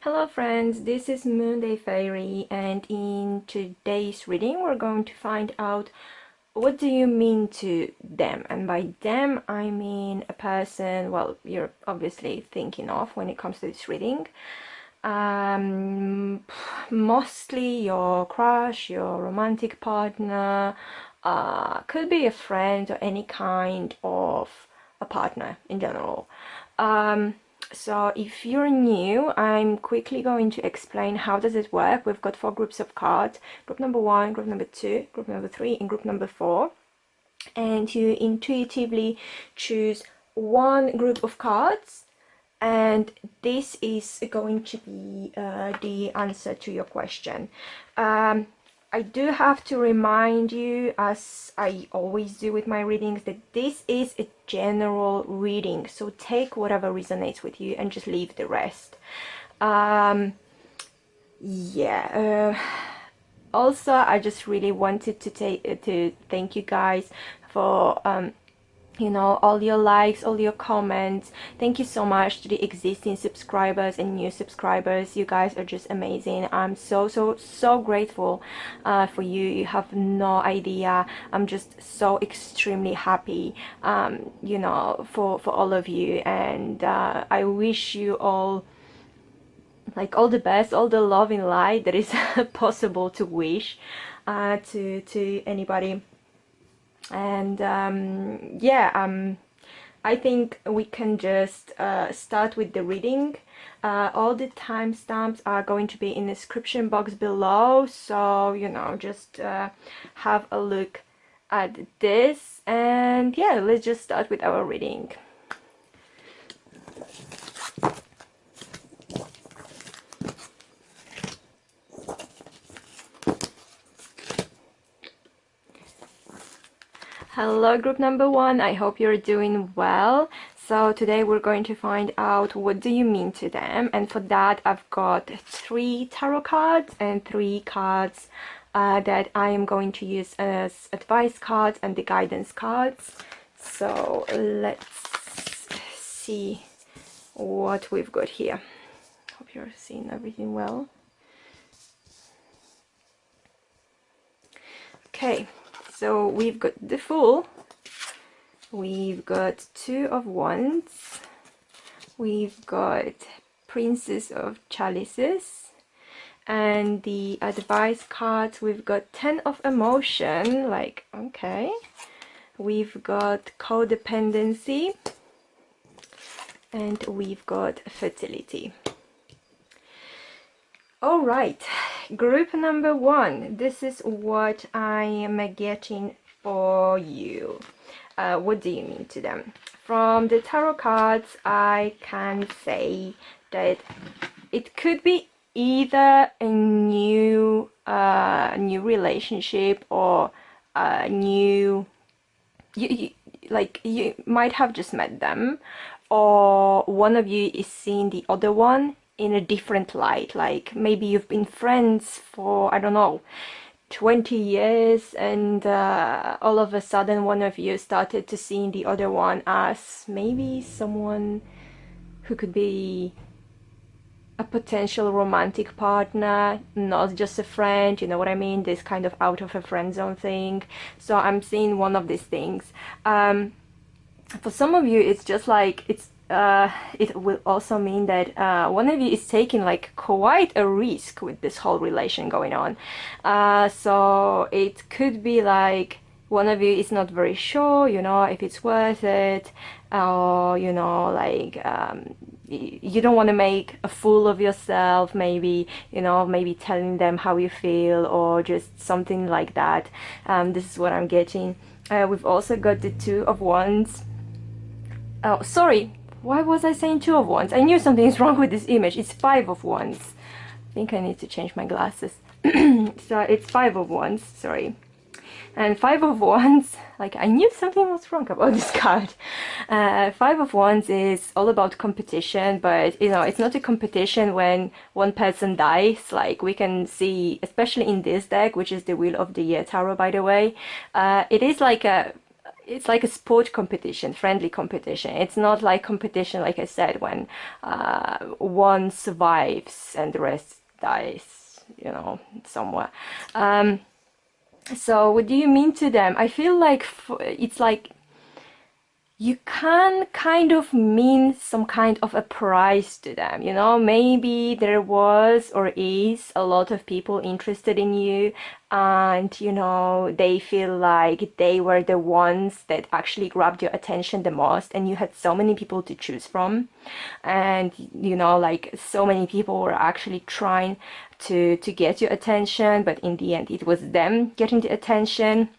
Hello friends, this is Moonday Faery, and in today's reading we're going to find out what do you mean to them. And by them I mean a person, well, you're obviously thinking of when it comes to this reading. Mostly your crush, your romantic partner, could be a friend or any kind of a partner in general. So if you're new, I'm quickly going to explain how does it work. We've got 4 groups of cards: group number 1, group number 2, group number 3, and group number 4. And you intuitively choose one group of cards, and this is going to be the answer to your question. I do have to remind you, as I always do with my readings, that this is a general reading, so take whatever resonates with you and just leave the rest. Also, I just really wanted to thank you guys for all your likes, all your comments. Thank you so much to the existing subscribers and new subscribers. You guys are just amazing. I'm so grateful for you. You have no idea. I'm just so extremely happy for all of you, and I wish you all all the best, all the love in life that is possible to wish to anybody. And I think we can just start with the reading. All the timestamps are going to be in the description box below, so just have a look at this, and yeah, let's just start with our reading. Hello group number 1, I hope you're doing well. So today we're going to find out what do you mean to them, and for that I've got 3 tarot cards and 3 cards that I am going to use as advice cards and the guidance cards. So let's see what we've got here. Hope you're seeing everything well. Okay. So we've got the Fool, we've got 2 of Wands, we've got Princess of Chalices, and the advice cards we've got 10 of Emotion, okay, we've got Codependency, and we've got Fertility. Alright, group number 1, this is what I am getting for you. What do you mean to them? From the tarot cards, I can say that it could be either a new relationship, or a new, you might have just met them, or one of you is seeing the other one in a different light. Like maybe you've been friends for, I don't know, 20 years, and all of a sudden one of you started to see the other one as maybe someone who could be a potential romantic partner, not just a friend, you know what I mean, this kind of out of a friend zone thing. So I'm seeing one of these things. For some of you it's just like it will also mean that one of you is taking quite a risk with this whole relation going on. So it could be like one of you is not very sure, if it's worth it, or you don't want to make a fool of yourself, maybe, maybe telling them how you feel, or just something like that. This is what I'm getting. We've also got the 2 of Wands. Oh, sorry. Why was I saying 2 of Wands? I knew something is wrong with this image. It's 5 of Wands. I think I need to change my glasses. So it's 5 of Wands, sorry. And 5 of Wands, I knew something was wrong about this card. 5 of Wands is all about competition, but it's not a competition when one person dies. We can see, especially in this deck, which is the Wheel of the Year tarot, by the way, it is it's like a sport competition, friendly competition. It's not like competition, like I said, when one survives and the rest dies, you know, somewhere. So what do you mean to them? I feel like it's like you can kind of mean some kind of a prize to them, you know. Maybe there was or is a lot of people interested in you, and you know, they feel like they were the ones that actually grabbed your attention the most, and you had so many people to choose from, and you know, like so many people were actually trying to get your attention, but in the end it was them getting the attention.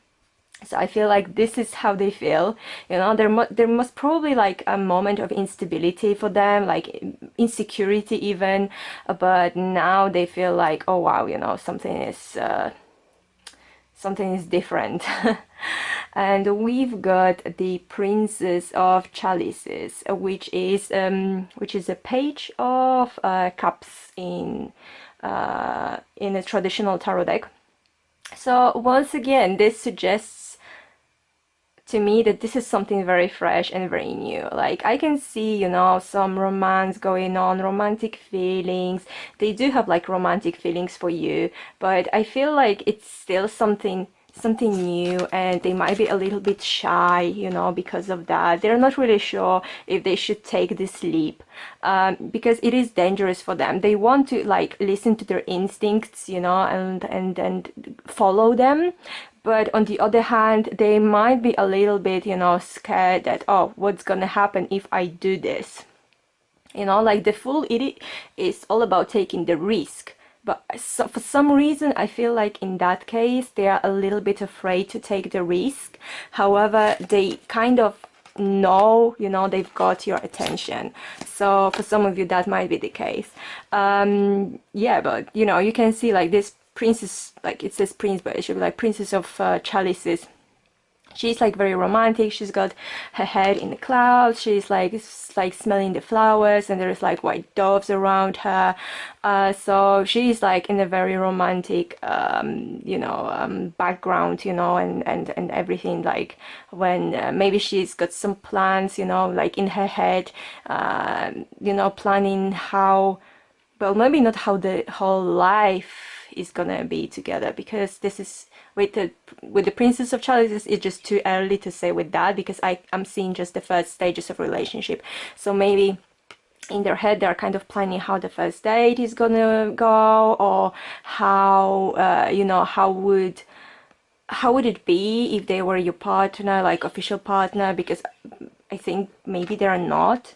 So I feel like this is how they feel. You know, there must probably like a moment of instability for them, like insecurity even. But now they feel like, oh wow, you know, something is different. And we've got the Princess of Chalices, which is a page of cups in a traditional tarot deck. So once again, this suggests to me that this is something very fresh and very new. Like I can see, you know, some romance going on, romantic feelings. They do have like romantic feelings for you, but I feel like it's still something new, and they might be a little bit shy, you know, because of that. They're not really sure if they should take this leap, because it is dangerous for them. They want to like listen to their instincts, you know, and follow them. But on the other hand, they might be a little bit, you know, scared that, oh, what's gonna happen if I do this? You know, like the Fool, it is all about taking the risk. But so, for some reason, I feel like in that case, they are a little bit afraid to take the risk. However, they kind of know, you know, they've got your attention. So for some of you, that might be the case. Yeah, but, you know, you can see like this princess, like it says prince, but it should be like Princess of Chalices. She's like very romantic. She's got her head in the clouds. She's like smelling the flowers, and there's like white doves around her. So she's like in a very romantic, you know, background, you know, and everything. Like when maybe she's got some plans, you know, like in her head, you know, planning how, well, maybe not how the whole life is gonna be together, because this is with the Princess of Chalices, it's just too early to say with that, because I'm seeing just the first stages of relationship. So maybe in their head they're kind of planning how the first date is gonna go, or how you know, how would it be if they were your partner, like official partner, because I think maybe they're not.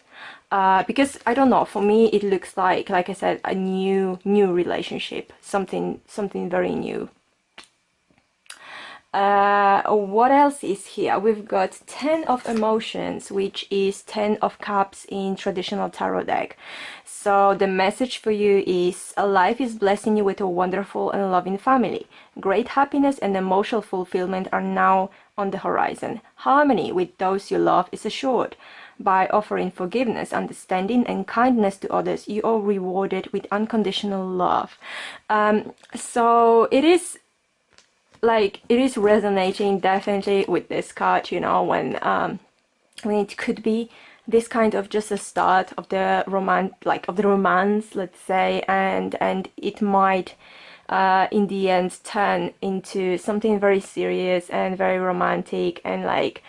Because I don't know, for me it looks like I said, a new relationship, something very new. What else is here? We've got 10 of Emotions, which is 10 of Cups in traditional tarot deck. So the message for you is, life is blessing you with a wonderful and loving family. Great happiness and emotional fulfillment are now on the horizon. Harmony with those you love is assured. By offering forgiveness, understanding, and kindness to others, you are rewarded with unconditional love. So it is like, it is resonating definitely with this card, you know, when it could be this kind of just a start of the romance, let's say, and it might in the end turn into something very serious and very romantic, and like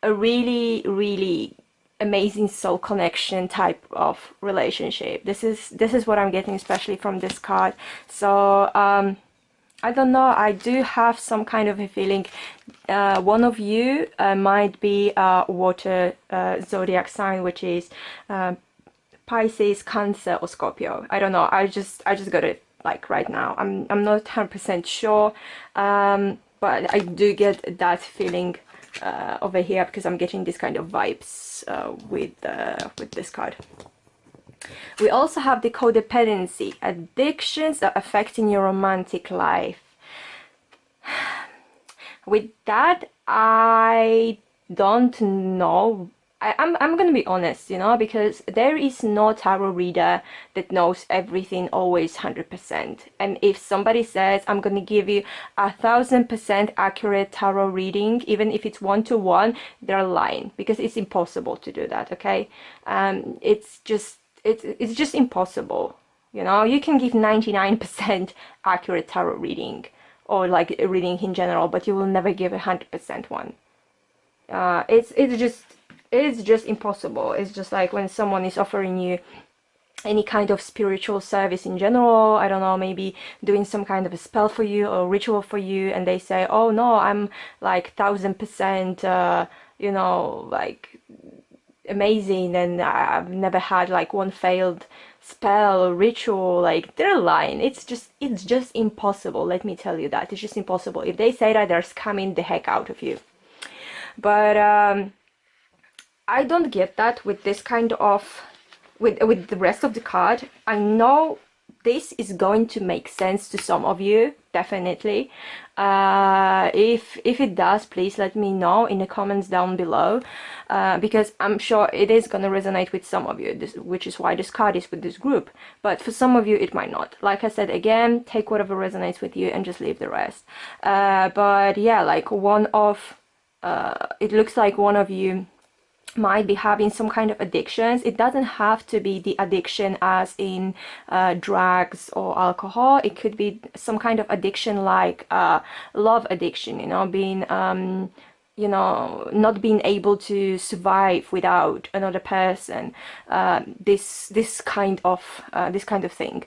a really amazing soul connection type of relationship. This is what I'm getting, especially from this card. So I don't know, I do have some kind of a feeling one of you might be a water zodiac sign, which is Pisces, Cancer, or Scorpio. I don't know, I just got it like right now. I'm not 100% sure, but I do get that feeling over here, because I'm getting this kind of vibes with this card. We also have the codependency, addictions that are affecting your romantic life. With that, I don't know I'm gonna be honest, you know, because there is no tarot reader that knows everything always 100%. And if somebody says I'm gonna give you 1,000% accurate tarot reading, even if it's one-to-one, they're lying, because it's impossible to do that. Okay, it's just impossible. You know, you can give 99% accurate tarot reading, or like a reading in general, but you will never give 100% one. It's just impossible. It's just like when someone is offering you any kind of spiritual service in general, I don't know, maybe doing some kind of a spell for you or ritual for you, and they say, oh no, I'm like 1,000% you know, like amazing, and I've never had like one failed spell or ritual. Like, they're lying. It's just impossible. Let me tell you that. It's just impossible. If they say that, they're scamming the heck out of you. But I don't get that with this kind of, with the rest of the card. I know this is going to make sense to some of you, definitely. If it does, please let me know in the comments down below, because I'm sure it is going to resonate with some of you, which is why this card is with this group. But for some of you, it might not. Like I said, again, take whatever resonates with you and just leave the rest. But yeah, like it looks like one of you might be having some kind of addictions. It doesn't have to be the addiction as in drugs or alcohol. It could be some kind of addiction like love addiction, you know, being you know, not being able to survive without another person, this kind of thing.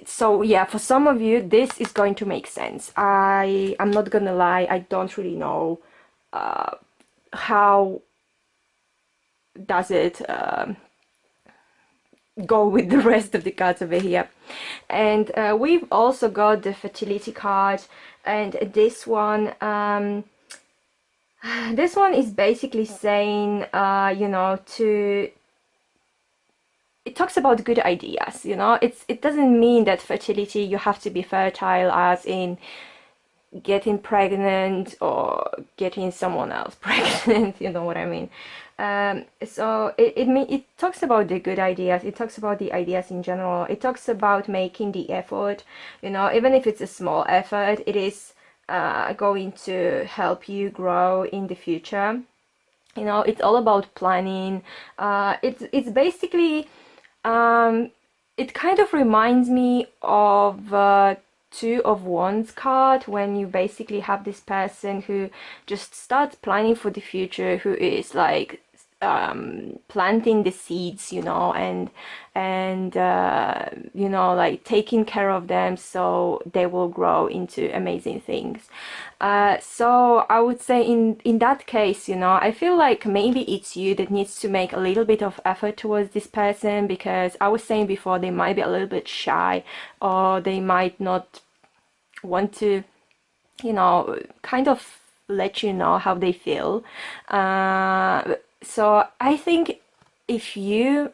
So yeah, for some of you this is going to make sense. I'm not gonna lie, I don't really know how does it go with the rest of the cards over here. And we've also got the fertility card, and this one is basically saying you know, it talks about good ideas, you know. It doesn't mean that fertility, you have to be fertile as in getting pregnant or getting someone else pregnant, you know what I mean. So it talks about the good ideas, it talks about the ideas in general, it talks about making the effort, you know, even if it's a small effort, it is going to help you grow in the future. You know, it's all about planning. It's basically it kind of reminds me of Two of Wands card, when you basically have this person who just starts planning for the future, who is like planting the seeds, you know, and you know, like taking care of them so they will grow into amazing things. So I would say in that case, you know, I feel like maybe it's you that needs to make a little bit of effort towards this person, because I was saying before, they might be a little bit shy, or they might not want to, you know, kind of let you know how they feel. So I think if you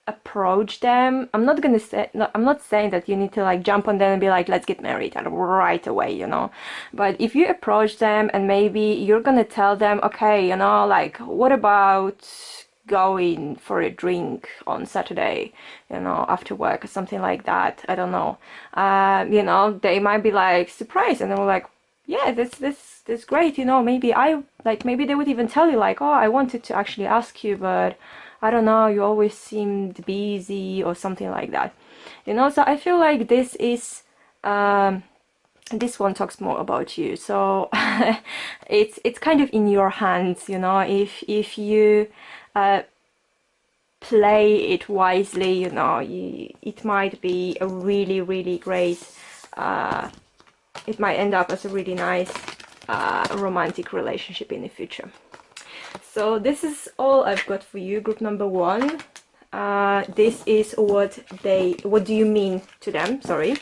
approach them, I'm not gonna say, no, I'm not saying that you need to like jump on them and be like, let's get married right away, you know. But if you approach them and maybe you're gonna tell them, okay, you know, like, what about going for a drink on Saturday, you know, after work or something like that, I don't know. You know, they might be like surprised, and they're like, yeah, that's great, you know. Maybe maybe they would even tell you like, oh, I wanted to actually ask you, but I don't know, you always seemed busy or something like that, you know. So I feel like this is this one talks more about you, so it's kind of in your hands, you know. If you play it wisely, you know, it might be a really great it might end up as a really nice romantic relationship in the future. So this is all I've got for you, group number one. This is what do you mean to them, sorry.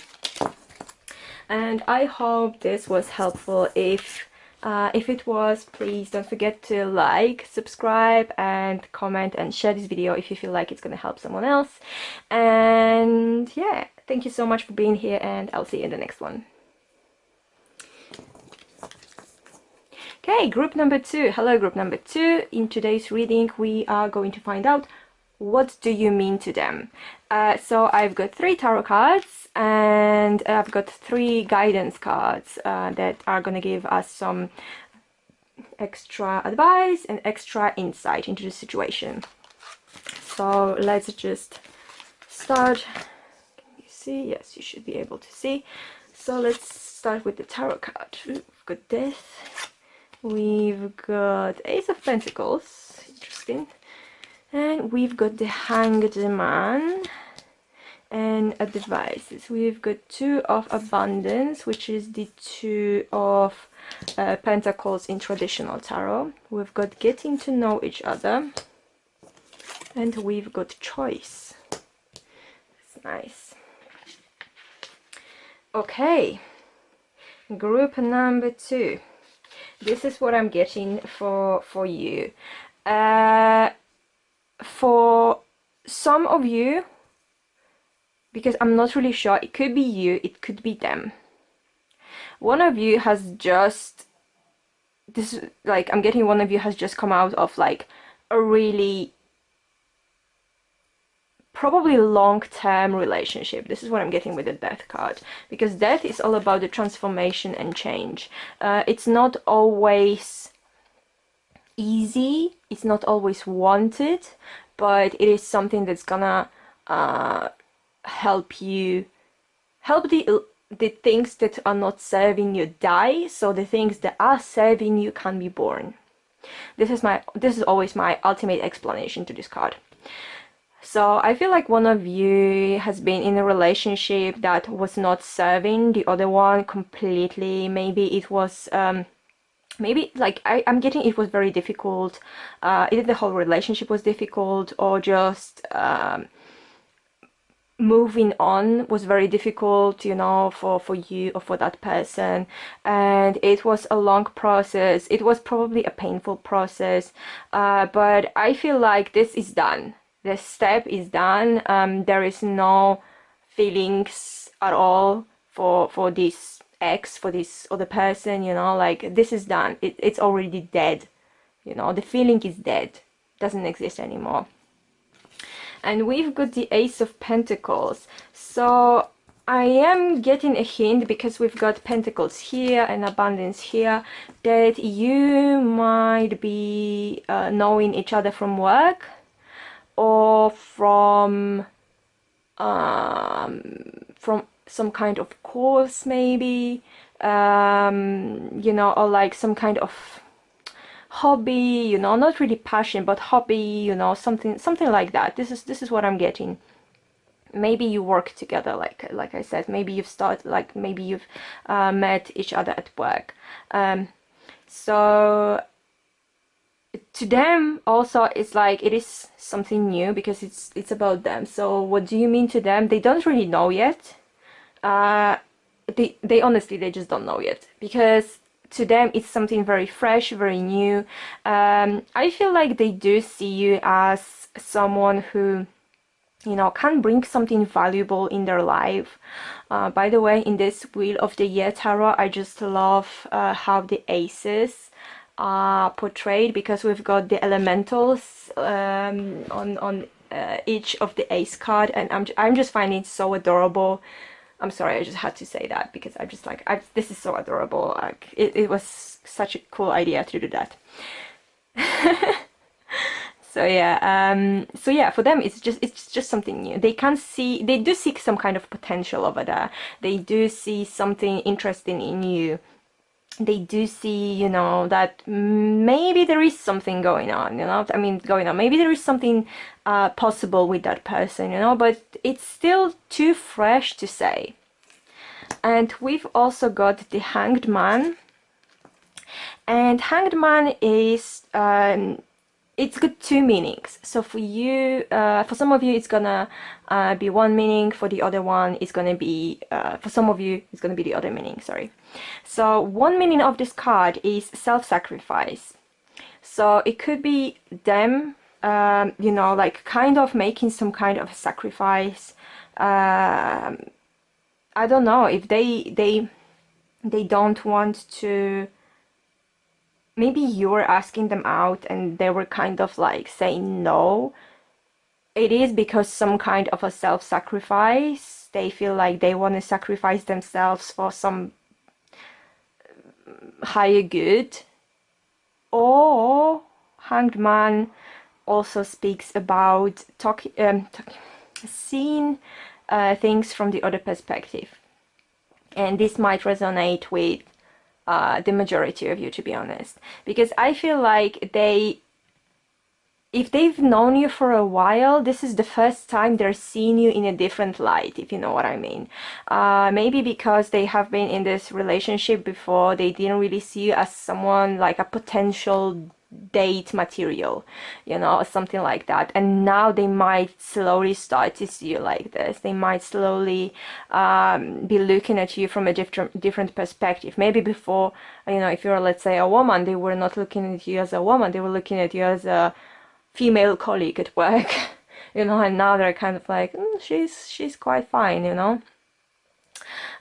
And I hope this was helpful. If it was, please don't forget to like, subscribe, and comment and share this video if you feel like it's gonna help someone else. And yeah, thank you so much for being here, and I'll see you in the next one. Okay, group number 2. Hello, group number 2. In today's reading, we are going to find out what do you mean to them. So I've got 3 tarot cards and I've got 3 guidance cards that are going to give us some extra advice and extra insight into the situation. So let's just start. Can you see? Yes, you should be able to see. So let's start with the tarot card. We've got Death. We've got Ace of Pentacles. Interesting. And we've got the Hanged Man. And advices. We've got 2 of Abundance, which is the 2 of Pentacles in traditional tarot. We've got Getting to Know Each Other. And we've got Choice. That's nice. Okay. Group number 2. This is what I'm getting for you. For some of you, because I'm not really sure, it could be you, it could be them. One of you has just, this is like, I'm getting one of you has just come out of like a really probably long-term relationship. This is what I'm getting with the Death card, because Death is all about the transformation and change. It's not always easy, it's not always wanted, but it is something that's gonna help you, help the things that are not serving you die, so the things that are serving you can be born. This is always my ultimate explanation to this card. So I feel like one of you has been in a relationship that was not serving the other one completely. Maybe it was maybe like I'm getting it was very difficult, either the whole relationship was difficult, or just moving on was very difficult, you know, for you or for that person. And it was a long process. It was probably a painful process, but I feel like this is done. The step is done. There is no feelings at all for this ex, for this other person, you know, like this is done. It's already dead, you know, the feeling is dead, doesn't exist anymore. And we've got the Ace of Pentacles. So I am getting a hint, because we've got Pentacles here and Abundance here, that you might be knowing each other from work, or from some kind of course, maybe, you know, or like some kind of hobby, you know, not really passion, but hobby, you know, something like that. This is what I'm getting. Maybe you work together, like I said. Maybe you've started, like maybe you've met each other at work. So to them also, it's like it is something new, because it's about them. So what do you mean to them? They don't really know yet. They honestly, they just don't know yet, because to them it's something very fresh, very new. I feel like they do see you as someone who, you know, can bring something valuable in their life. By the way, in this Wheel of the Year tarot, I just love how the aces are portrayed, because we've got the elementals on each of the ace card, and I'm just finding it so adorable. I'm sorry, I just had to say that, because I just like, this is so adorable. Like it was such a cool idea to do that. So yeah, for them it's just something new. They can see, they do see some kind of potential over there. They do see something interesting in you. They do see, you know, that maybe there is something going on, you know, I mean, maybe there is something possible with that person, you know, but it's still too fresh to say. And we've also got the Hanged Man. And Hanged Man is it's got 2 meanings. So for you, for some of you, it's gonna be one meaning. For the other one, it's gonna be, for some of you, it's gonna be the other meaning, sorry. So one meaning of this card is self-sacrifice. So it could be them, you know, like kind of making some kind of sacrifice. I don't know if they don't want to maybe you were asking them out and they were kind of like saying no. It is because some kind of a self-sacrifice. They feel like they want to sacrifice themselves for some higher good. Or Hanged Man also speaks about seeing things from the other perspective. And this might resonate with the majority of you, to be honest. Because I feel like if they've known you for a while, this is the first time they're seeing you in a different light, if you know what I mean. Maybe because they have been in this relationship before, they didn't really see you as someone like a potential date material, you know, or something like that. And now they might slowly start to see you like this. They might slowly be looking at you from a different perspective. Maybe before, you know, if you're, let's say, a woman, they were not looking at you as a woman. They were looking at you as a female colleague at work, you know, and now they're kind of like, she's quite fine, you know.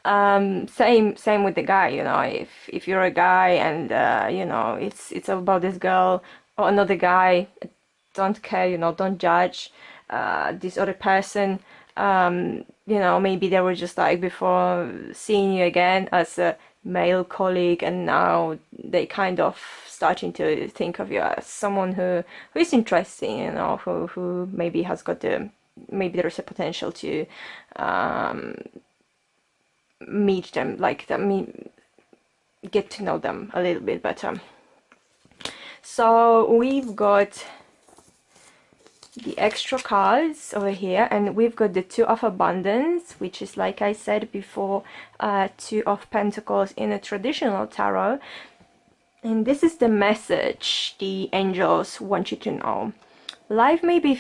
Same with the guy, you know. If you're a guy and you know, it's about this girl or another guy, don't care, you know, don't judge this other person. You know, maybe they were just like before seeing you again as a male colleague, and now they kind of starting to think of you as someone who is interesting, you know, who maybe has got maybe there's a potential to meet them, like get to know them a little bit better. So we've got the extra cards over here, and we've got the Two of Abundance, which is, like I said before, Two of Pentacles in a traditional tarot. And this is the message the angels want you to know. Life may be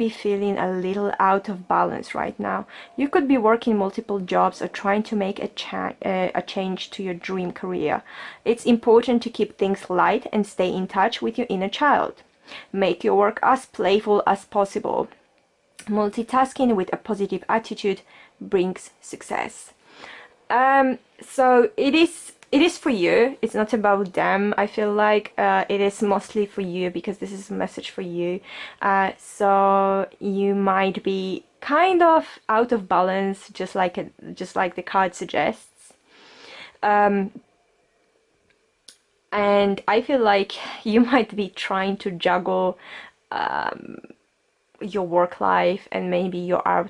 feeling a little out of balance right now. You could be working multiple jobs or trying to make a change to your dream career. It's important to keep things light and stay in touch with your inner child. Make your work as playful as possible. Multitasking with a positive attitude brings success. So it is for you. It's not about them. I feel like it is mostly for you, because this is a message for you. So you might be kind of out of balance, just like the card suggests. And I feel like you might be trying to juggle your work life and maybe your out.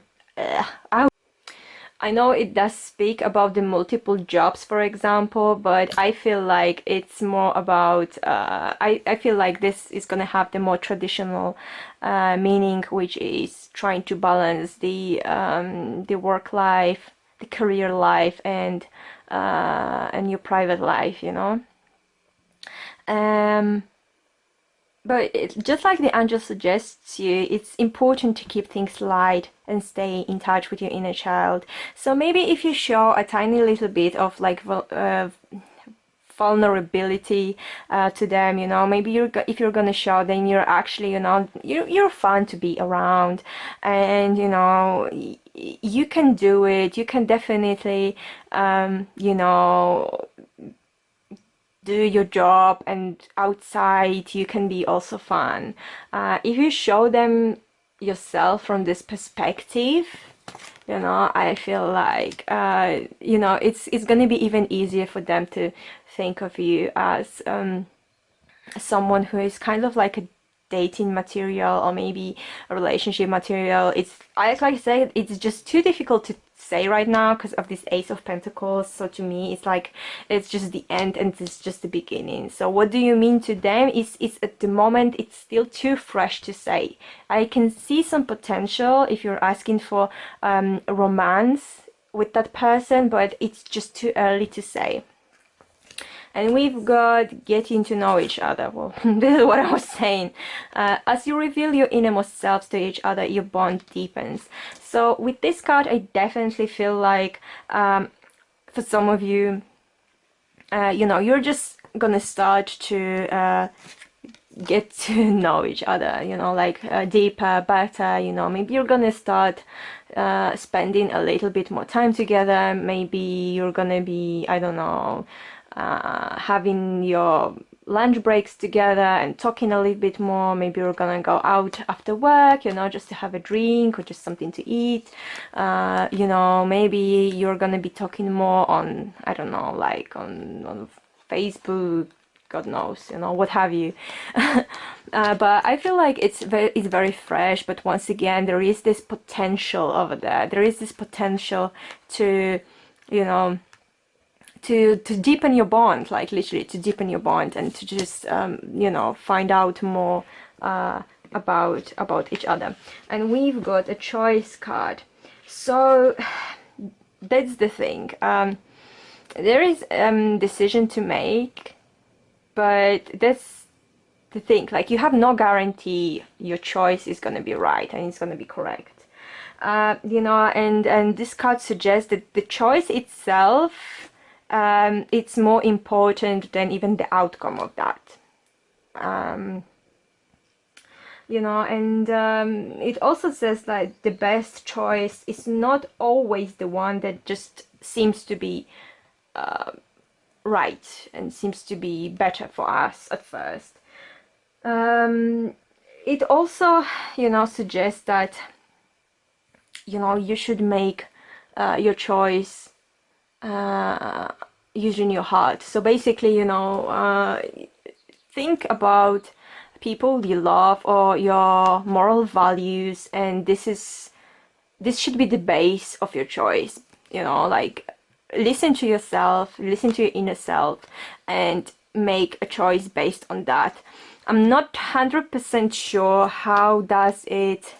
I know it does speak about the multiple jobs, for example, but I feel like it's more about, I feel like this is going to have the more traditional meaning, which is trying to balance the work life, the career life, and your private life, you know. But just like the angel suggests you, it's important to keep things light and stay in touch with your inner child. So maybe if you show a tiny little bit of like vulnerability to them, you know, maybe if you're gonna show them you're actually, you know, you're fun to be around, and you know, you can do it. You can definitely, you know, do your job, and outside you can be also fun. If you show them yourself from this perspective, you know, I feel like you know, it's gonna be even easier for them to think of you as someone who is kind of like a dating material, or maybe a relationship material. It's, like I said, it's just too difficult to say right now because of this Ace of Pentacles. So to me, it's like it's just the end and it's just the beginning. So what do you mean to them? It's at the moment, it's still too fresh to say. I can see some potential if you're asking for romance with that person, but it's just too early to say. And we've got getting to know each other. Well, this is what I was saying. As you reveal your innermost selves to each other, your bond deepens. So with this card, I definitely feel like for some of you, you know, you're just gonna start to get to know each other, you know, like deeper, better, you know. Maybe you're gonna start spending a little bit more time together. Maybe you're gonna be, I don't know, having your lunch breaks together and talking a little bit more. Maybe you're gonna go out after work, you know, just to have a drink or just something to eat. You know, maybe you're gonna be talking more on, I don't know, like on Facebook, God knows, you know, what have you. But I feel like it's very fresh. But once again, there is this potential over there. There is this potential to, you know, to deepen your bond, like literally to deepen your bond and to just you know, find out more about each other. And we've got a choice card. So that's the thing. There is decision to make, but that's the thing. Like, you have no guarantee your choice is going to be right and it's going to be correct. You know, and this card suggests that the choice itself, it's more important than even the outcome of that. You know, and it also says like the best choice is not always the one that just seems to be right and seems to be better for us at first. It also, you know, suggests that, you know, you should make your choice using your heart. So basically, you know, think about people you love or your moral values, and this should be the base of your choice. You know, like, listen to yourself, listen to your inner self, and make a choice based on that. I'm not 100% sure how does it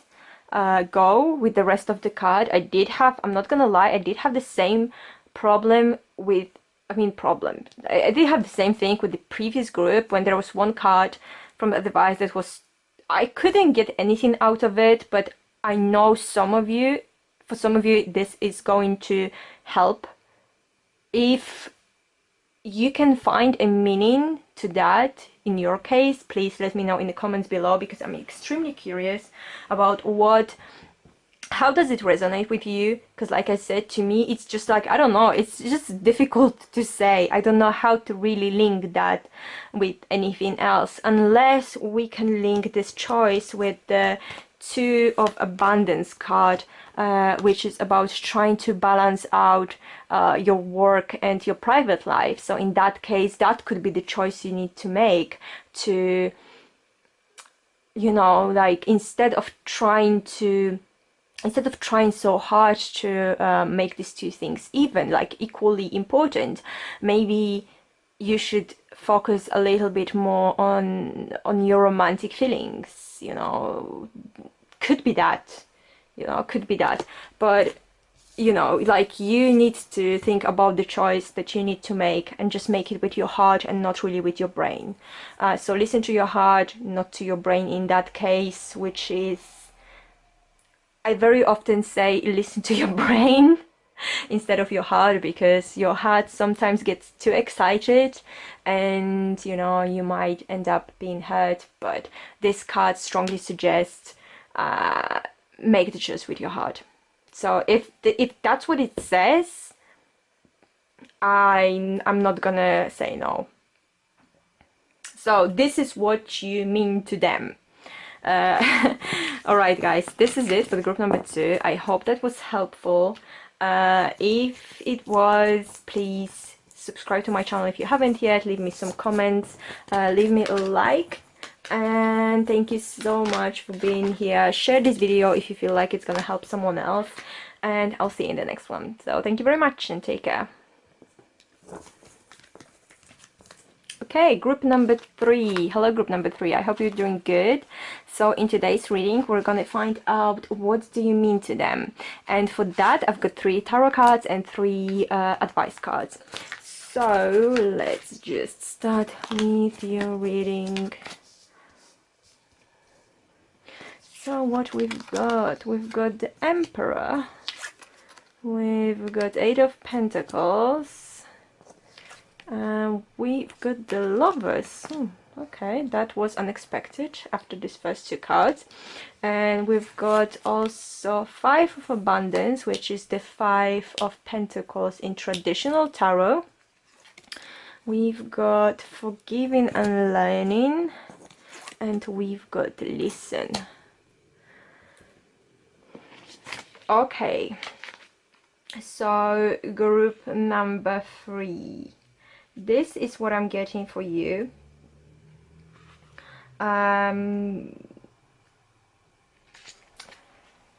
go with the rest of the card. I'm not gonna lie, I did have the same problem with, I did have the same thing with the previous group, when there was one card from advice that was, I couldn't get anything out of it, but I know for some of you this is going to help. If you can find a meaning to that in your case, please let me know in the comments below, because I'm extremely curious about how does it resonate with you. Because like I said, to me it's just like, I don't know, it's just difficult to say. I don't know how to really link that with anything else, unless we can link this choice with the Two of Abundance card, which is about trying to balance out your work and your private life. So in that case, that could be the choice you need to make to, you know, like, instead of trying so hard to make these two things even, like, equally important, maybe you should focus a little bit more on your romantic feelings. You know, could be that, you know, could be that. But, you know, like, you need to think about the choice that you need to make and just make it with your heart and not really with your brain. So listen to your heart, not to your brain in that case, which is, I very often say listen to your brain instead of your heart, because your heart sometimes gets too excited and, you know, you might end up being hurt. But this card strongly suggests make the choice with your heart. So if that's what it says, I'm not gonna say no. So this is what you mean to them. Alright guys, this is it for the group number 2. I hope that was helpful. If it was, please subscribe to my channel if you haven't yet, leave me some comments, leave me a like, and thank you so much for being here. Share this video if you feel like it's gonna help someone else, and I'll see you in the next one. So thank you very much and take care. Okay, group number 3. Hello, group number 3. I hope you're doing good. So in today's reading, we're gonna find out what do you mean to them. And for that, I've got 3 tarot cards and 3 advice cards. So let's just start with your reading. So what we've got the Emperor, we've got 8 of Pentacles, we've got the Lovers. Okay, that was unexpected after these first 2 cards. And we've got also 5 of Abundance, which is the 5 of Pentacles in traditional tarot. we've got forgiving and learning, and we've got listen. Okay, so group number 3. This is what I'm getting for you.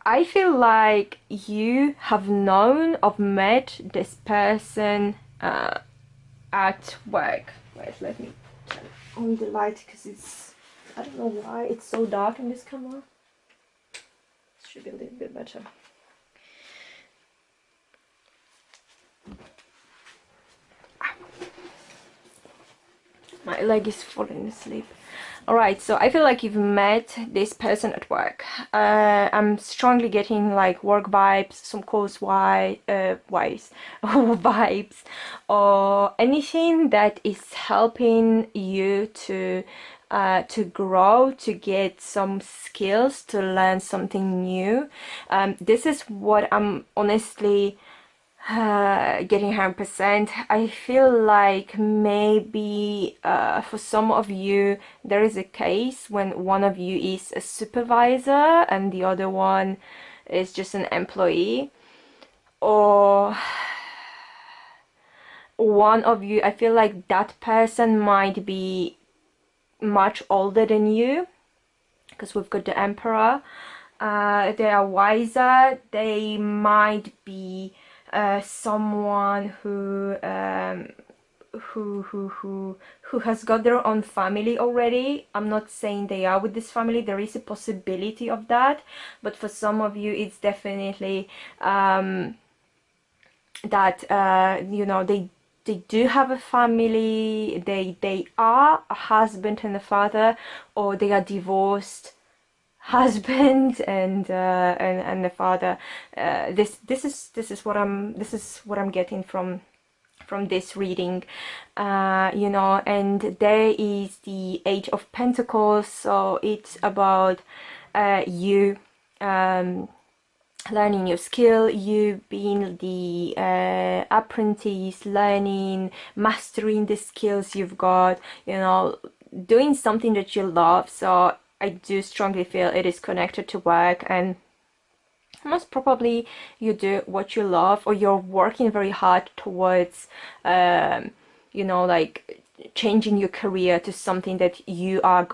I feel like you have known or met this person at work. Wait, let me turn on the light because it's, I don't know why it's so dark in this camera. It should be a little bit better. My leg is falling asleep. Alright, so I feel like you've met this person at work. I'm strongly getting like work vibes, some course vibes, or anything that is helping you to grow, to get some skills, to learn something new. This is what I'm honestly getting 100%. I feel like maybe for some of you there is a case when one of you is a supervisor and the other one is just an employee, or one of you, I feel like that person might be much older than you, because we've got the emperor. They are wiser. They might be someone who has got their own family already. I'm not saying they are with this family. There is a possibility of that, but for some of you, it's definitely that you know, they do have a family. They are a husband and a father, or they are divorced husband and the father. This is what I'm getting from this reading, you know. And there is the Age of Pentacles, so it's about you learning your skill, you being the apprentice, learning, mastering the skills you've got, you know, doing something that you love. So I do strongly feel it is connected to work, and most probably you do what you love, or you're working very hard towards you know, like changing your career to something that you are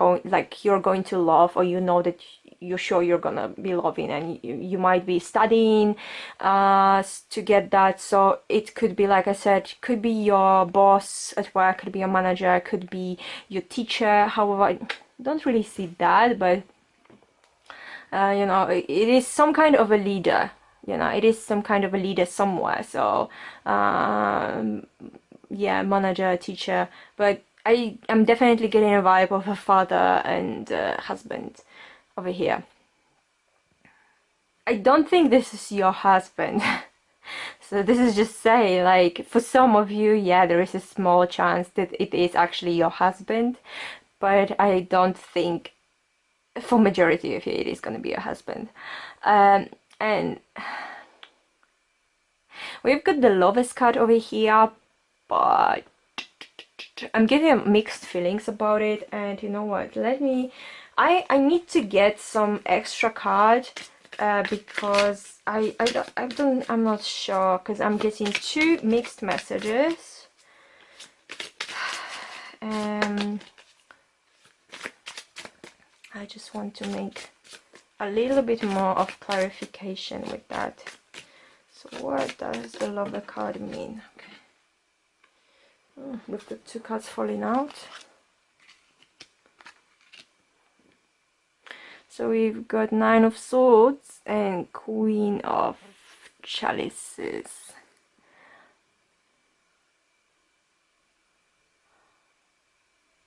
you're going to love, or you know that you're sure you're gonna be loving, and you might be studying to get that. So it could be, like I said, could be your boss at work, could be your manager, could be your teacher. However, I don't really see that, but you know, it is some kind of a leader, you know, it is some kind of a leader somewhere. So yeah, manager, teacher, but I'm definitely getting a vibe of a father and husband over here. I don't think this is your husband. So this is just saying, like, for some of you, yeah, there is a small chance that it is actually your husband, but I don't think for majority of you it is going to be your husband. And we've got the Lovers card over here, but I'm getting mixed feelings about it. And you know what, let me, I need to get some extra card because I'm not sure, because I'm getting 2 mixed messages. I just want to make a little bit more of clarification with that. So what does the Lover card mean? Okay. We've got 2 cards falling out. So we've got 9 of Swords and Queen of Chalices.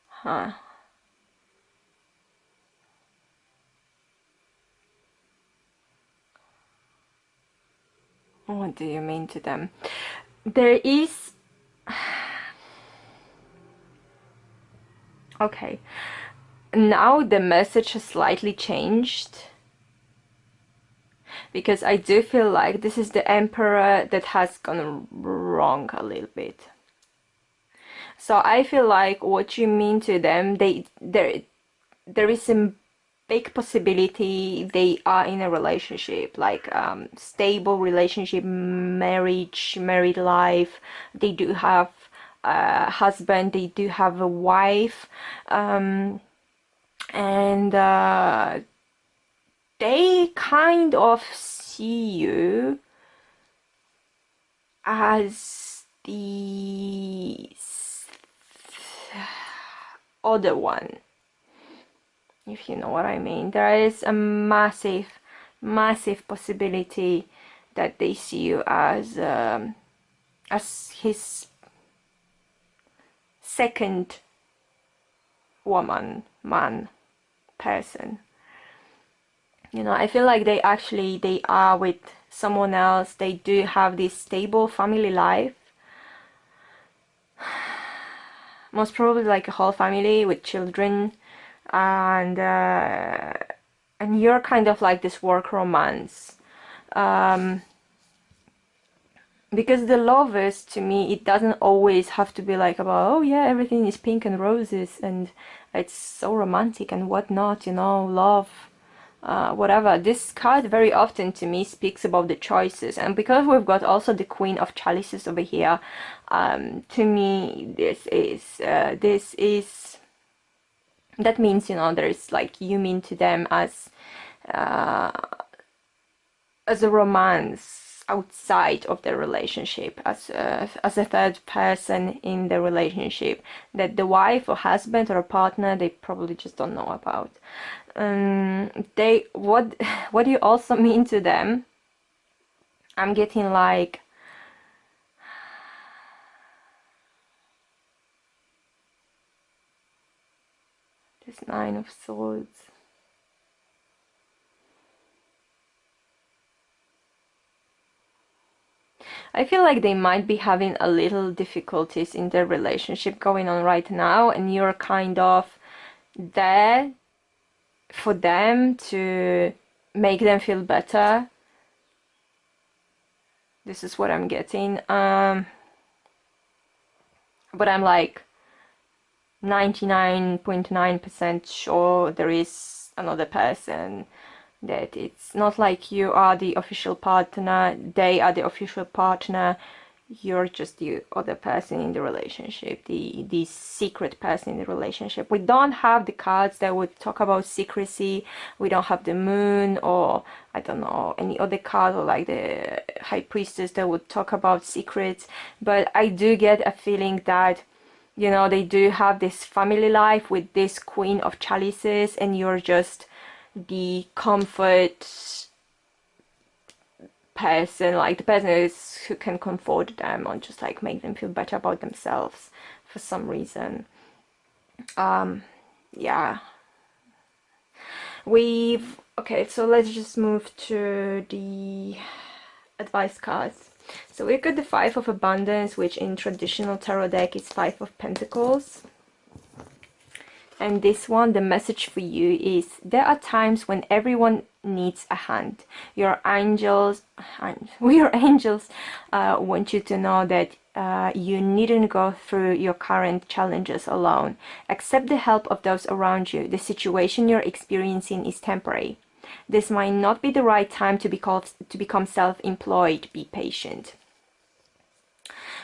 Huh. What do you mean to them? There is... Okay. Now the message has slightly changed, because I do feel like this is the Emperor that has gone wrong a little bit. So I feel like what you mean to them, there is a big possibility they are in a relationship, like stable relationship, married life. They do have a husband, they do have a wife, and they kind of see you as the other one, if you know what I mean. There is a massive possibility that they see you as his second woman, man, person. You know, I feel like they are with someone else. They do have this stable family life, most probably like a whole family with children, and you're kind of like this work romance. Because the lovers, to me, it doesn't always have to be like about, oh yeah, everything is pink and roses and it's so romantic and whatnot, you know, love, whatever. This card very often to me speaks about the choices, and because we've got also the Queen of Chalices over here, to me this is that means, you know, there is like, you mean to them as a romance outside of the relationship, as a third person in the relationship that the wife or husband or partner, they probably just don't know about. They what do you also mean to them? I'm getting like this Nine of Swords. I feel like they might be having a little difficulties in their relationship going on right now, and you're kind of there for them to make them feel better. This is what I'm getting. But I'm like 99.9% sure there is another person, that it's not like you are the official partner, they are the official partner, you're just the other person in the relationship, the secret person in the relationship. We don't have the cards that would talk about secrecy. We don't have the moon, or I don't know, any other card, or like the high priestess that would talk about secrets. But I do get a feeling that, you know, they do have this family life with this Queen of Chalices, and you're just the comfort person, like the person who can comfort them or just like make them feel better about themselves for some reason. Yeah, okay, so let's just move to the advice cards. So we've got the Five of Abundance, which in traditional tarot deck is Five of Pentacles. And this one, the message for you is, there are times when everyone needs a hand. Your angels want you to know that you needn't go through your current challenges alone. Accept the help of those around you. The situation you're experiencing is temporary. This might not be the right time to become self-employed. Be patient.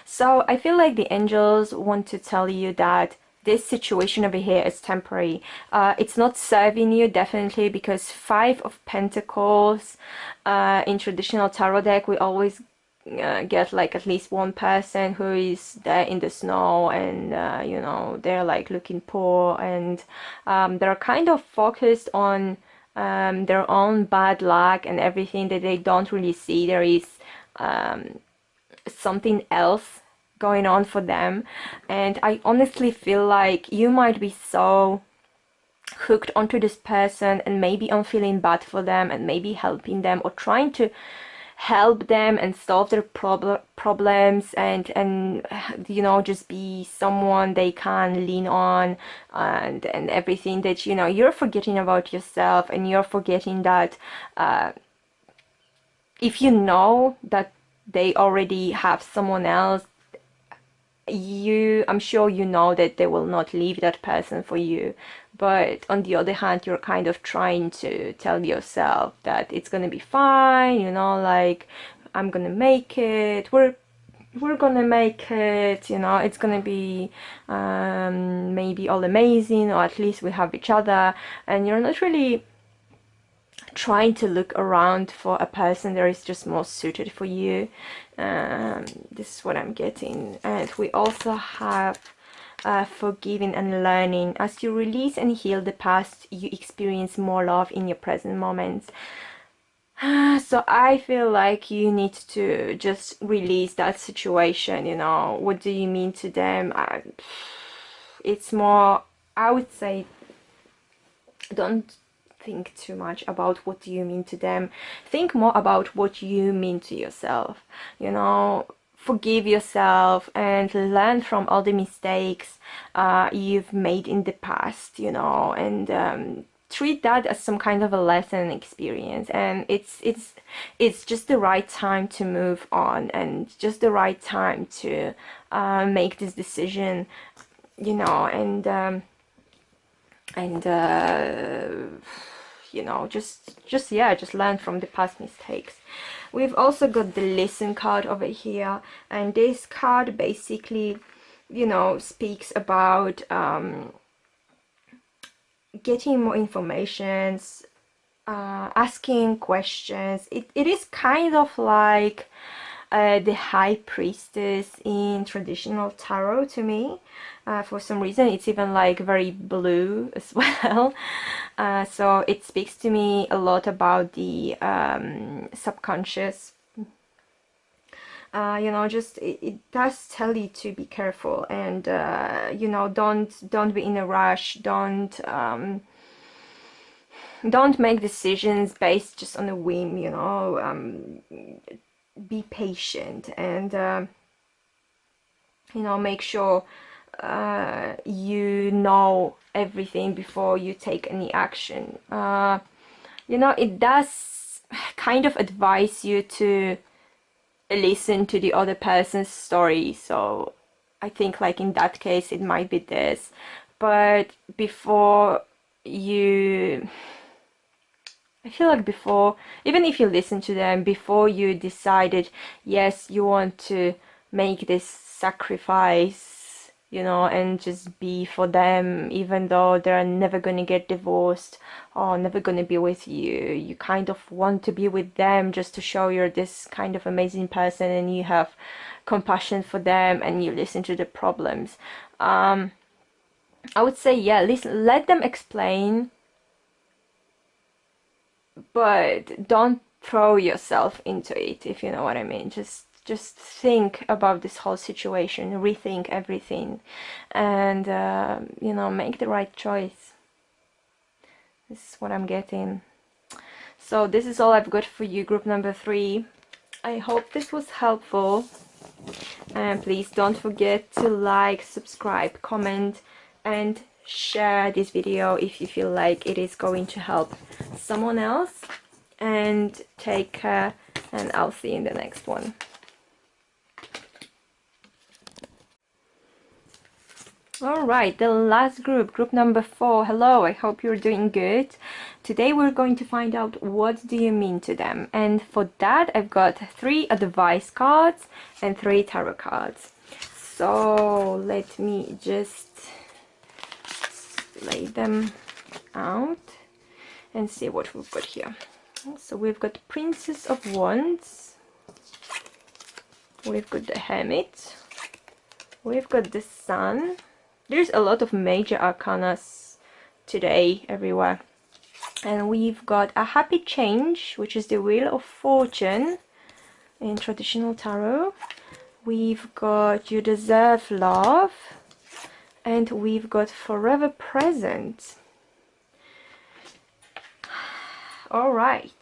So I feel like the angels want to tell you that this situation over here is temporary. It's not serving you, definitely, because Five of Pentacles in traditional tarot deck, we always get like at least one person who is there in the snow, and you know, they're like looking poor, and they're kind of focused on their own bad luck and everything that they don't really see. There is something else going on for them, and I honestly feel like you might be so hooked onto this person, and maybe I'm feeling bad for them, and maybe helping them or trying to help them and solve their problems, and you know, just be someone they can lean on, and everything, that, you know, you're forgetting about yourself, and you're forgetting that if you know that they already have someone else, I'm sure you know that they will not leave that person for you, but on the other hand, you're kind of trying to tell yourself that it's gonna be fine, you know, like, I'm gonna make it, we're gonna make it, you know, it's gonna be maybe all amazing, or at least we have each other. And you're not really trying to look around for a person that is just more suited for you. This is what I'm getting. And we also have forgiving and learning. As you release and heal the past, you experience more love in your present moments. So I feel like you need to just release that situation, you know. What do you mean to them? It's more, I would say, don't think too much about what do you mean to them. Think more about what you mean to yourself, you know. Forgive yourself and learn from all the mistakes you've made in the past, you know, and treat that as some kind of a lesson experience. And it's just the right time to move on, and just the right time to make this decision, you know. And you know, just yeah, just learn from the past mistakes. We've also got the listen card over here, and this card basically, you know, speaks about getting more information, asking questions. It is kind of like the high priestess in traditional tarot to me. For some reason it's even like very blue as well. So it speaks to me a lot about the subconscious. You know, just it does tell you to be careful, and you know, don't be in a rush. Don't make decisions based just on a whim, you know. Be patient, and you know, make sure you know everything before you take any action. You know, it does kind of advise you to listen to the other person's story. So I think like in that case it might be this, but before you, I feel like before, even if you listen to them, before you decided, yes, you want to make this sacrifice, you know, and just be for them, even though they're never going to get divorced or never going to be with you, you kind of want to be with them just to show you're this kind of amazing person, and you have compassion for them, and you listen to the problems. I would say, yeah, listen, let them explain, but don't throw yourself into it, if you know what I mean. Just think about this whole situation, rethink everything, and you know, make the right choice. This is what I'm getting. So this is all I've got for you, group number 3. I hope this was helpful, and please don't forget to like, subscribe, comment, and share this video if you feel like it is going to help someone else. And take care, and I'll see you in the next one. Alright, the last group, group number 4. Hello, I hope you're doing good. Today we're going to find out what do you mean to them, and for that I've got 3 advice cards and 3 tarot cards. So let me just lay them out and see what we've got here. So we've got Princess of Wands, we've got the Hermit, we've got the Sun. There's a lot of major arcanas today everywhere. And we've got a Happy Change, which is the Wheel of Fortune in traditional tarot. We've got You Deserve Love, and we've got Forever Present. All right,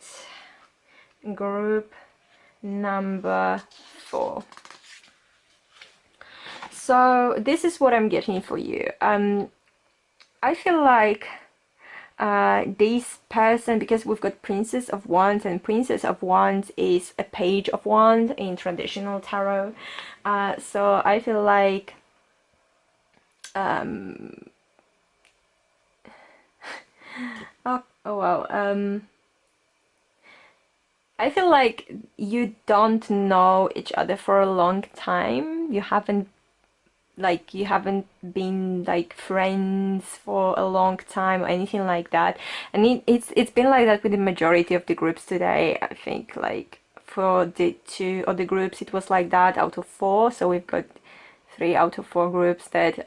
group number 4. So this is what I'm getting for you. I feel like this person, because we've got Princess of Wands, and Princess of Wands is a Page of Wands in traditional tarot. So I feel like oh wow, I feel like you don't know each other for a long time. You haven't been like friends for a long time or anything like that, and it's been like that with the majority of the groups today. I think like for the 2 other groups it was like that out of 4, so we've got 3 out of 4 groups that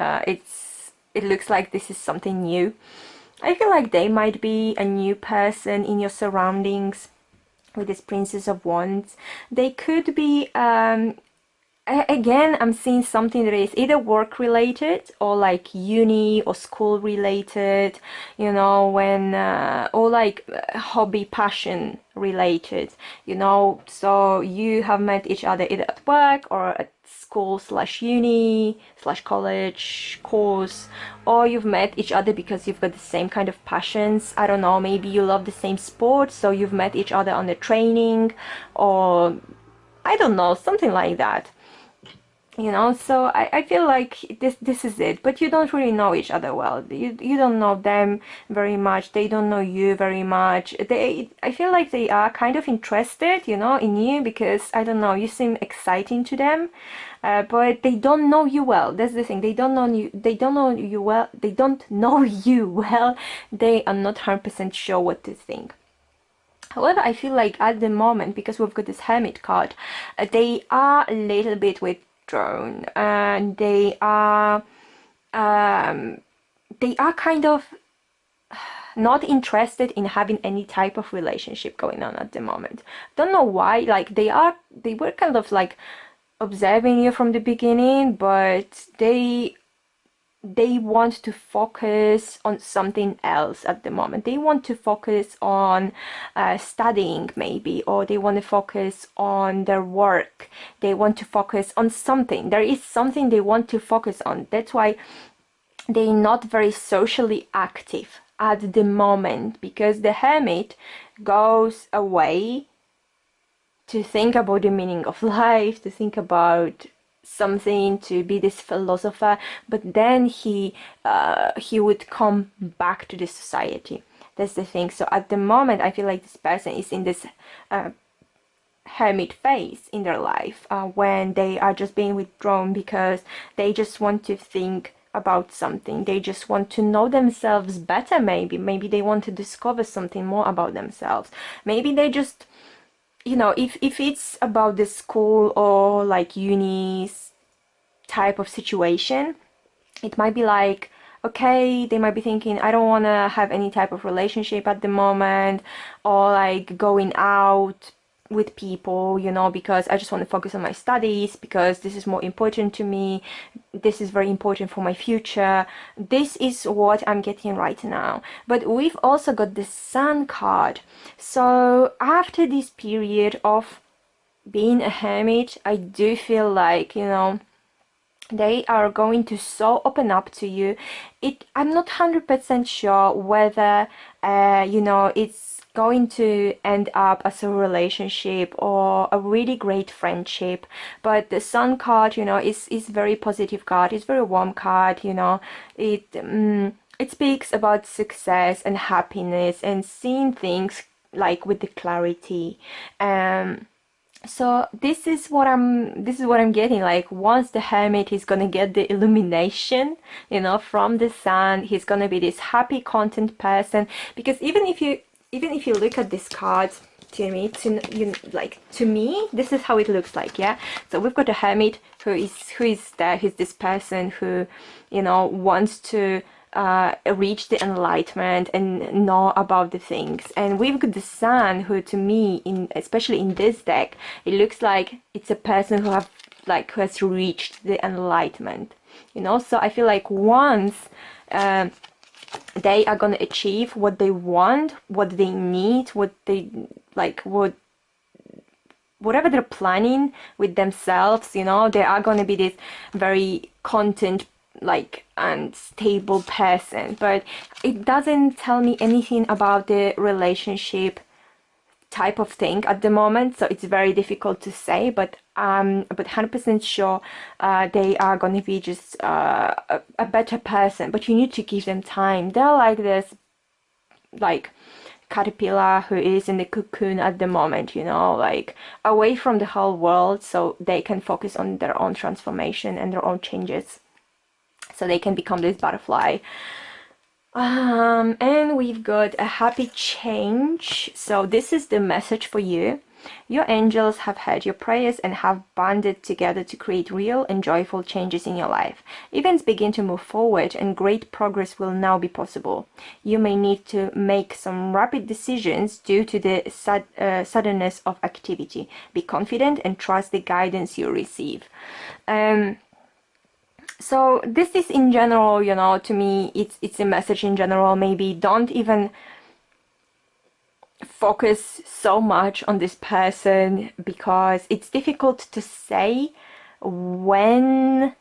it looks like this is something new. I feel like they might be a new person in your surroundings with this Princess of Wands. They could be again, I'm seeing something that is either work related or like uni or school related, you know, when or like hobby, passion related, you know. So you have met each other either at work or at school slash uni slash college course, or you've met each other because you've got the same kind of passions. I don't know, maybe you love the same sport, so you've met each other on the training, or I don't know, something like that, you know. So I feel like this is it, but you don't really know each other well. You don't know them very much, they don't know you very much. I feel like they are kind of interested, you know, in you, because I don't know, you seem exciting to them, but they don't know you well. That's the thing, they don't know you, they don't know you well. They are not 100% sure what to think. However, I feel like at the moment, because we've got this Hermit card, they are a little bit withdrawn, and they are kind of not interested in having any type of relationship going on at the moment. Don't know why. Like they were kind of like observing you from the beginning, but they want to focus on something else at the moment. They want to focus on studying maybe, or they want to focus on their work. They want to focus on something. There is something they want to focus on. That's why they're not very socially active at the moment, because the Hermit goes away to think about the meaning of life, to think about something, to be this philosopher, but then he would come back to the society. That's the thing. So at the moment I feel like this person is in this hermit phase in their life, when they are just being withdrawn because they just want to think about something. They just want to know themselves better. Maybe they want to discover something more about themselves. Maybe they just, you know, if it's about the school or like uni type of situation, it might be like, okay, they might be thinking, I don't want to have any type of relationship at the moment, or like going out with people, you know, because I just want to focus on my studies, because this is more important to me, this is very important for my future. This is what I'm getting right now. But we've also got the Sun card. So after this period of being a hermit, I do feel like, you know, they are going to so open up to you. I'm not 100% sure whether you know, it's going to end up as a relationship or a really great friendship. But the Sun card, you know, is very positive card. It's very warm card, you know. It speaks about success and happiness and seeing things like with the clarity. So this is what I'm getting. Like, once the hermit is gonna get the illumination, you know, from the sun, he's gonna be this happy, content person. Because even if you look at this card, to me, this is how it looks like. Yeah, so we've got a hermit who is there. He's this person who, you know, wants to reach the enlightenment and know about the things. And we've got the sun, who to me, especially in this deck, it looks like it's a person who has reached the enlightenment, you know. So I feel like once they are gonna achieve what they want, what they need, what they like, whatever they're planning with themselves, you know, they are gonna be this very content like unstable person, but it doesn't tell me anything about the relationship type of thing at the moment, so it's very difficult to say, but 100% sure they are going to be just a better person, but you need to give them time. They're like this, like caterpillar who is in the cocoon at the moment, you know, like away from the whole world, so they can focus on their own transformation and their own changes, so they can become this butterfly. And we've got a happy change. So this is the message for you. Your angels have heard your prayers and have banded together to create real and joyful changes in your life. Events begin to move forward and great progress will now be possible. You may need to make some rapid decisions due to the suddenness of activity. Be confident and trust the guidance you receive. So this is in general, you know, to me, it's a message in general. Maybe don't even focus so much on this person, because it's difficult to say when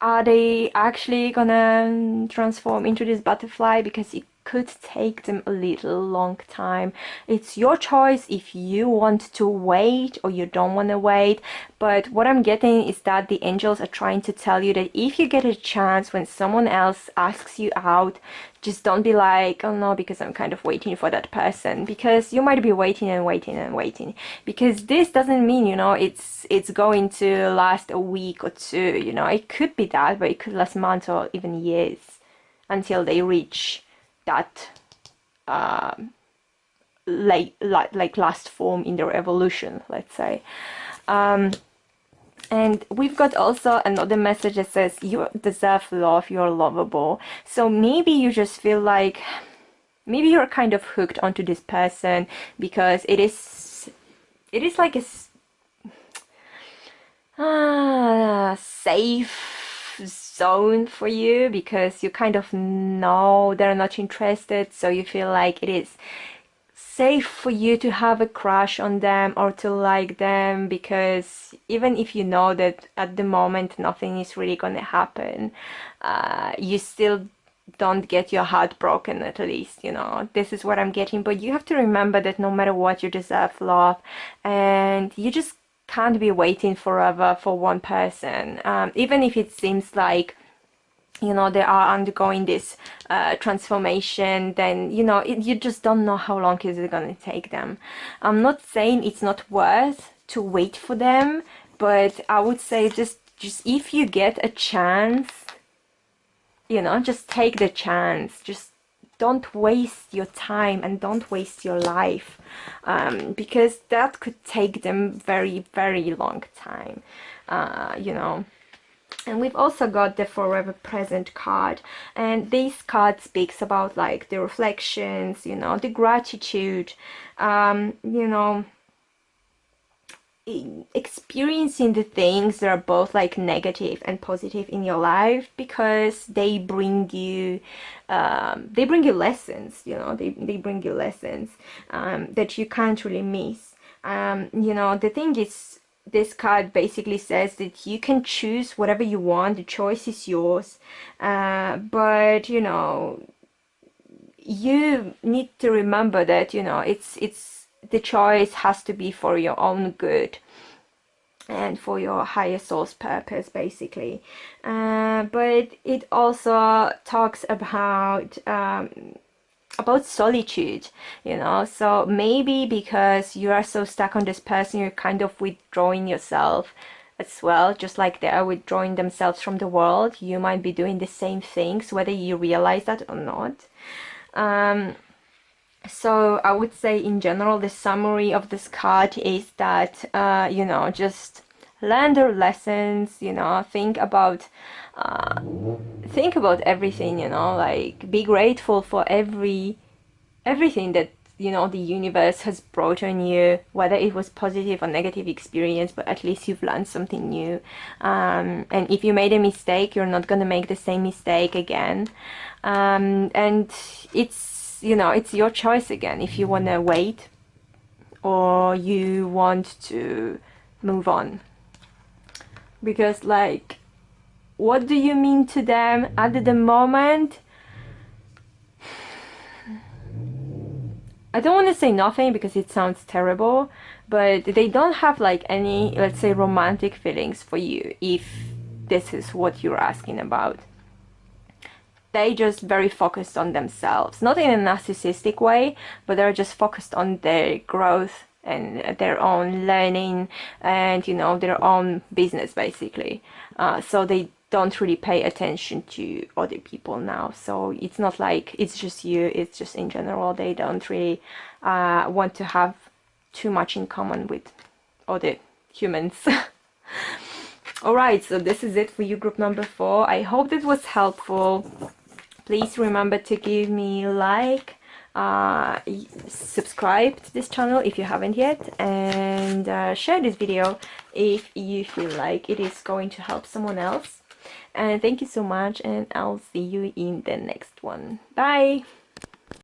are they actually gonna transform into this butterfly, because it could take them a little long time. It's your choice if you want to wait or you don't want to wait, but what I'm getting is that the angels are trying to tell you that if you get a chance when someone else asks you out, just don't be like, oh no, because I'm kind of waiting for that person, because you might be waiting and waiting and waiting, because this doesn't mean, you know, it's going to last a week or two, you know. It could be that, but it could last months or even years until they reach that like last form in their evolution, let's say. And we've got also another message that says you deserve love, you're lovable. So maybe you just feel like maybe you're kind of hooked onto this person because it is like a safe zone for you, because you kind of know they're not interested, so you feel like it is safe for you to have a crush on them or to like them, because even if you know that at the moment nothing is really gonna happen, you still don't get your heart broken, at least, you know. This is what I'm getting. But you have to remember that no matter what, you deserve love, and you just can't be waiting forever for one person, even if it seems like, you know, they are undergoing this transformation. Then, you know, you just don't know how long is it going to take them. I'm not saying it's not worth to wait for them, but I would say just if you get a chance, you know, just take the chance. Just don't waste your time and don't waste your life, because that could take them very, very long time, you know. And we've also got the Forever Present card, and this card speaks about like the reflections, you know, the gratitude, you know, experiencing the things that are both like negative and positive in your life, because they bring you lessons, you know. They bring you lessons that you can't really miss. You know, the thing is, this card basically says that you can choose whatever you want, the choice is yours, but you know, you need to remember that, you know, it's the choice has to be for your own good and for your higher soul's purpose, basically. But it also talks about solitude, you know. So maybe because you are so stuck on this person, you're kind of withdrawing yourself as well, just like they are withdrawing themselves from the world. You might be doing the same things, whether you realize that or not. So I would say in general, the summary of this card is that, you know, just learn the lessons, you know, think about everything, you know, like be grateful for everything that, you know, the universe has brought on you, whether it was positive or negative experience, but at least you've learned something new. And if you made a mistake, you're not gonna make the same mistake again. And it's, you know, it's your choice again if you want to wait or you want to move on, because like what do you mean to them at the moment? I don't want to say nothing because it sounds terrible, but they don't have like any, let's say, romantic feelings for you if this is what you're asking about. They just very focused on themselves, not in a narcissistic way, but they're just focused on their growth and their own learning and, you know, their own business basically. So they don't really pay attention to other people now. So it's not like it's just you, it's just in general they don't really want to have too much in common with other humans. Alright, so this is it for you, group number 4. I hope this was helpful. Please remember to give me a like, subscribe to this channel if you haven't yet, and share this video if you feel like it is going to help someone else. And thank you so much, and I'll see you in the next one. Bye!